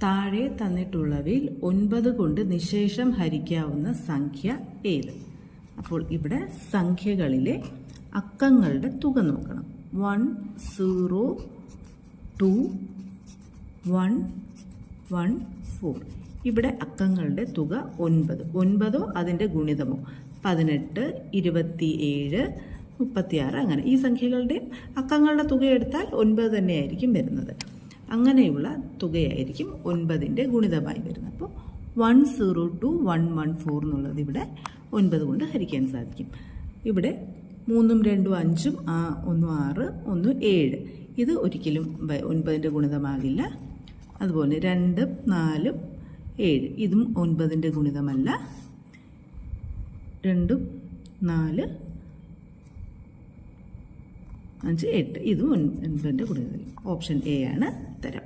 താഴെ തന്നിട്ടുള്ളവയിൽ 9 കൊണ്ട് നിശേഷം ഹരിക്കാവുന്ന സംഖ്യ ഏത്? അപ്പോൾ ഇവിടെ സംഖ്യകളിലെ അക്കങ്ങളുടെ തുക നോക്കണം. 1 0 2 1 1 4. ഇവിടെ അക്കങ്ങളുടെ തുക 9. 9 അതിൻ്റെ ഗുണിതമോ 18 27 36 അങ്ങനെ ഈ സംഖ്യകളുടെ അക്കങ്ങളുടെ തുക എടുത്താൽ 9 തന്നെയായിരിക്കും വരുന്നത്. അങ്ങനെയുള്ള തുകയായിരിക്കും 9ൻ്റെ ഗുണിതമായി വരുന്നത്. അപ്പോൾ 102 114 എന്നുള്ളത് ഇവിടെ 9 കൊണ്ട് ഹരിക്കാൻ സാധിക്കും. ഇവിടെ 3ഉം 2ഉം 5ഉം 1 6 1 7 ഇത് ഒരിക്കലും 9ൻ്റെ ഗുണിതമാകില്ല. അതുപോലെ 2ഉം 4ഉം 7 ഇതും 9ൻ്റെ ഗുണിതമല്ല. 2ഉം 4 5 8 ഇതും 9ൻ്റെ ഗുണിതമല്ല. ഓപ്ഷൻ എ ആണ് ഉത്തരം.